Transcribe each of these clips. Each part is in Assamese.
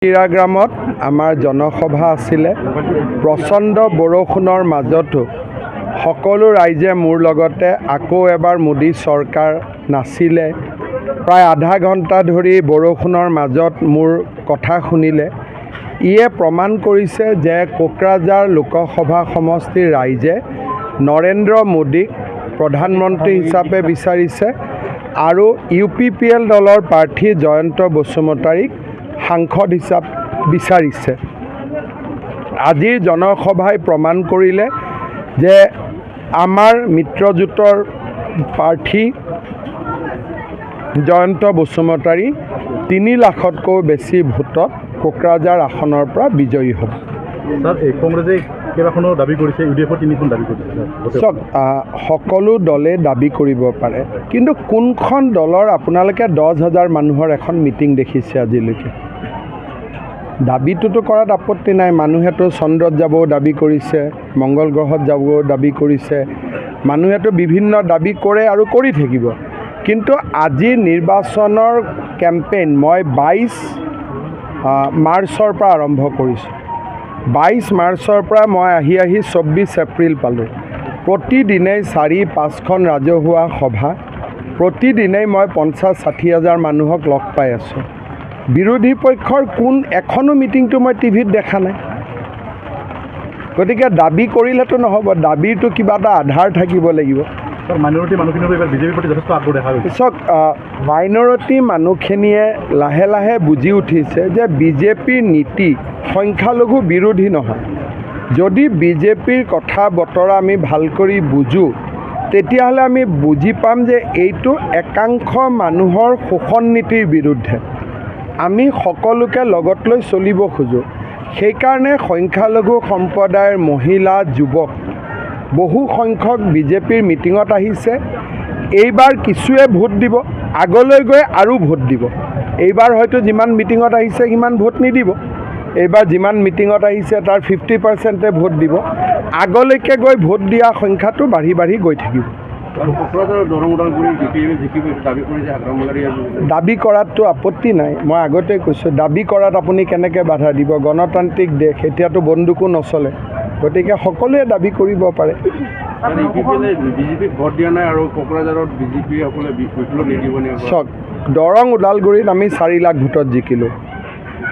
ফকীৰাগ্ৰামত আমাৰ জনসভা আছিলে। প্ৰচণ্ড বৰষুণৰ মাজতো সকলো ৰাইজে মোৰ লগতে আকৌ এবাৰ মোদী চৰকাৰ নাছিলে। প্ৰায় আধা ঘণ্টা ধৰি বৰষুণৰ মাজত মোৰ কথা শুনিলে। ইয়ে প্ৰমাণ কৰিছে যে কোকৰাঝাৰ লোকসভা সমষ্টিৰ ৰাইজে নৰেন্দ্ৰ মোদীক প্ৰধানমন্ত্ৰী হিচাপে বিচাৰিছে আৰু UPPL দলৰ প্ৰাৰ্থী জয়ন্ত বসুমতাৰীক সাংসদ হিচাপ বিচাৰিছে। আজিৰ জনসভাই প্ৰমাণ কৰিলে যে আমাৰ মিত্ৰজোঁটৰ প্ৰাৰ্থী জয়ন্ত বসুমতাৰী 3 লাখতকৈ বেছি ভোটত কোকৰাঝাৰ আসনৰ পৰা বিজয়ী হ'ব। স্যাৰ কংগ্ৰেসে কেইবাখনো দাবী কৰিছে, UDF 3খন দাবী কৰিছে। চব সকলো দলে দাবী কৰিব পাৰে, কিন্তু কোনখন দলৰ আপোনালোকে 10,000 মানুহৰ এখন মিটিং দেখিছে আজিলৈকে? দাবীটোতো কৰাত আপত্তি নাই। মানুহেতো চন্দ্ৰত যাবও দাবী কৰিছে, মংগল গ্ৰহত যাবও দাবী কৰিছে, মানুহেতো বিভিন্ন দাবী কৰে আৰু কৰি থাকিব। কিন্তু আজি নিৰ্বাচনৰ কেম্পেইন মই 22 মাৰ্চৰ পৰা আৰম্ভ কৰিছোঁ। 22 মাৰ্চৰ পৰা মই আহি 24 এপ্ৰিল পালোঁ। প্ৰতিদিনেই 4-5খন ৰাজহুৱা সভা, প্ৰতিদিনেই মই 50-60 হাজাৰ মানুহক লগ পাই আছোঁ। বিৰোধী পক্ষৰ কোন এখনো মিটিংটো মই টিভিত দেখা নাই। গতিকে দাবী কৰিলেতো নহ'ব, দাবীৰটো কিবা এটা আধাৰ থাকিব লাগিব। মাইনৰিটি মানুহখিনিৰ এইবাৰ বিজেপিৰ প্ৰতি যথেষ্ট আগ্ৰহ দেখা গৈছে। চাওক, মাইনৰিটি মানুহখিনিয়ে লাহে লাহে বুজি উঠিছে যে বিজেপিৰ নীতি সংখ্যালঘু বিৰোধী নহয়। যদি বিজেপিৰ কথা বতৰা আমি ভাল কৰি বুজোঁ, তেতিয়াহ'লে আমি বুজি পাম যে এইটো একাংশ মানুহৰ শোষণ নীতিৰ বিৰুদ্ধে। আমি সকলোকে লগত লৈ চলিব খোজোঁ। সেইকাৰণে সংখ্যালঘু সম্প্ৰদায়ৰ মহিলা, যুৱক বহু সংখ্যক বিজেপিৰ মিটিঙত আহিছে। এইবাৰ কিছুৱে ভোট দিব, আগলৈ গৈ আৰু ভোট দিব। এইবাৰ হয়তো যিমান মিটিঙত আহিছে সিমান ভোট নিদিব। এইবাৰ যিমান মিটিঙত আহিছে তাৰ 50%ে ভোট দিব। আগলৈকে গৈ ভোট দিয়া সংখ্যাটো বাঢ়ি বাঢ়ি গৈ থাকিব। দাবী কৰাততো আপত্তি নাই। মই আগতে কৈছোঁ, দাবী কৰাত আপুনি কেনেকৈ বাধা দিব? গণতান্ত্ৰিক দেশ, এতিয়াতো বন্দুকো নচলে। গতিকে সকলোৱে দাবী কৰিব পাৰে। চাওক, দৰং ওদালগুৰিত আমি 4 লাখ ভোটত জিকিলোঁ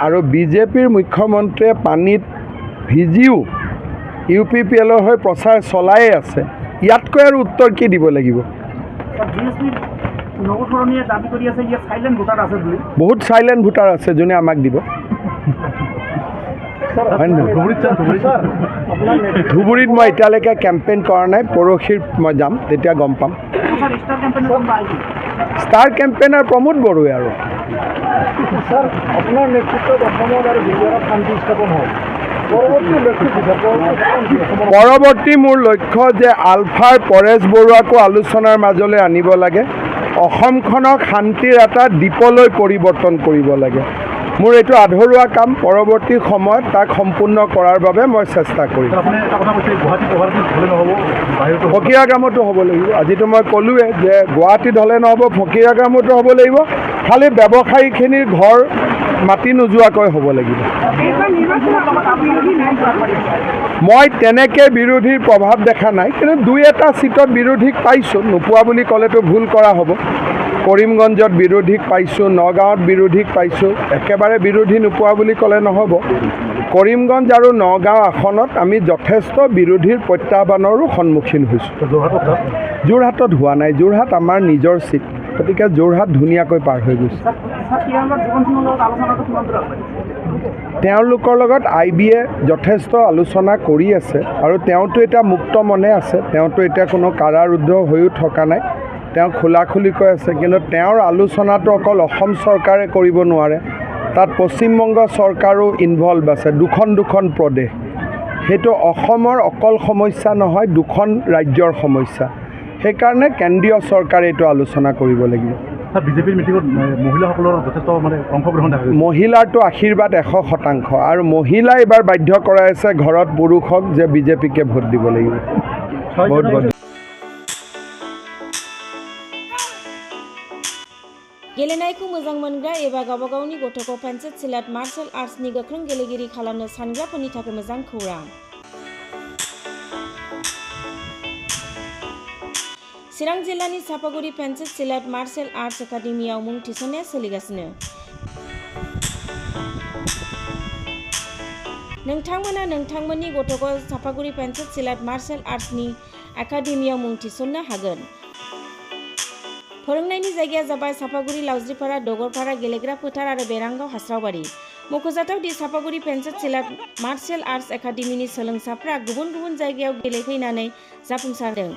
আৰু বিজেপিৰ মুখ্যমন্ত্ৰীয়ে পানীত ভিজিও UPPLৰ হৈ প্ৰচাৰ চলায়ে আছে। ইয়াতকৈ আৰু উত্তৰ কি দিব লাগিব? বহুত চাইলেণ্ট ভোটাৰ আছে যোনে আমাক দিব। ধুবুৰীত মই এতিয়ালৈকে কেম্পেইন কৰা নাই, পৰহিৰ মই যাম, তেতিয়া গম পাম। ষ্টাৰ কেম্পেইনাৰ প্ৰমোদ বড়োৱে আৰু আপোনাৰ নেতৃত্বত অসমত আৰু বিহাৰত শান্তি স্থাপন হ'ল। পৰৱৰ্তী মোৰ লক্ষ্য যে আলফাৰ পৰেশ বৰুৱাকো আলোচনাৰ মাজলৈ আনিব লাগে। অসমখনক শান্তিৰ এটা দ্বীপলৈ পৰিৱৰ্তন কৰিব লাগে। মোৰ এইটো আধৰুৱা কাম। পৰৱৰ্তী সময়ত তাক সম্পূৰ্ণ কৰাৰ বাবে মই চেষ্টা কৰিম। ফকীৰাগ্ৰামতো হ'ব লাগিব। আজিতো মই ক'লোৱে যে গুৱাহাটীত হ'লে নহ'ব, ফকীৰাগ্ৰামতো হ'ব লাগিব। খালি ব্যৱসায়ীখিনিৰ ঘৰ মাটি নোযোৱাকৈ হ'ব লাগিব। মই তেনেকৈ বিৰোধীৰ প্ৰভাৱ দেখা নাই, কিন্তু 2-এটা চিটত বিৰোধীক পাইছোঁ। নোপোৱা বুলি ক'লেতো ভুল কৰা হ'ব। কৰিমগঞ্জত বিৰোধীক পাইছোঁ, নগাঁৱত বিৰোধীক পাইছোঁ। একেবাৰে বিৰোধী নোপোৱা বুলি ক'লে নহ'ব। কৰিমগঞ্জ আৰু নগাঁও আসনত আমি যথেষ্ট বিৰোধীৰ প্ৰত্যাহ্বানৰো সন্মুখীন হৈছোঁ। যোৰহাটত হোৱা নাই। যোৰহাট আমাৰ নিজৰ চিট, গতিকে যোৰহাট ধুনীয়াকৈ পাৰ হৈ গৈছে। তেওঁলোকৰ লগত IB য়ে যথেষ্ট আলোচনা কৰি আছে আৰু তেওঁতো এতিয়া মুক্ত মনে আছে। তেওঁতো এতিয়া কোনো কাৰাৰুদ্ধ হৈও থকা নাই। তেওঁ খোলাখুলিকৈ আছে। কিন্তু তেওঁৰ আলোচনাটো অকল অসম চৰকাৰে কৰিব নোৱাৰে, তাত পশ্চিমবংগ চৰকাৰো ইনভলভ আছে। দুখন প্ৰদেশ। সেইটো অসমৰ অকল সমস্যা নহয়, 2খন ৰাজ্যৰ সমস্যা। সেইকাৰণে কেন্দ্ৰীয় চৰকাৰে এইটো আলোচনা কৰিব লাগিব। বিজেপিৰ মিটিঙত মহিলাসকলৰ যথেষ্ট অংশগ্ৰহণ দেখা গৈছে। মহিলাৰটো আশীৰ্বাদ 100%। আৰু মহিলাই এইবাৰ বাধ্য কৰাই আছে ঘৰত পুৰুষক যে বিজেপিকে ভোট দিব লাগিব। বহুত বহুত गेलेनायखौ मोजां मोनग्रा एबा गावबा गावनि गथ'खौ पेन्सिल सिलाट मार्शल आर्ट्सनि गोख्रों गेलेगिरि खालामनो सानग्राफोरनि थाखाय मोजां खौरां। चिरां जिल्लानि सापागुरि पेन्सिल सिलाट मार्शल आर्ट्स एकाडेमियाव मुं थिसननाया सोलिगासिनो। नोंथांमोना नोंथांमोननि गथ'खौ सापागुरि पेन्सिल सिलाट मार्शल आर्ट्सनि एकाडेमियाव मुं थिसननो हागोन। फोरोंनायनि जायगाया जाबाय सापागुरि लावज्रिपारा दगरपारा गेलेग्रा फोथार आरो बेरांगाव हास्रावबारि। मख'जाथाव दि सापागुरि पेन्सिल सिलाट मार्शल आर्ट्स एकाडेमिनि सोलोंसाफ्रा गुबुन गुबुन जायगायाव गेलेहैनानै जाफुंसारदों।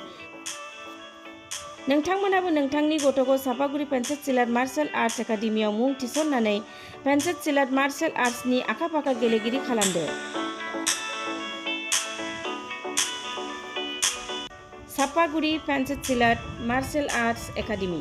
नोंथांमोनाबो नोंथांनि गथ'खौ सापागुरि पेन्सिल सिलाट मार्शल आर्ट्स एकाडेमियाव मुं थिसननानै पेन्सिल सिलाट मार्शल आर्ट्सनि आखा-फाखा गेलेगिरि खालामदो। Sapaguri pencil सिलाट martial arts academy.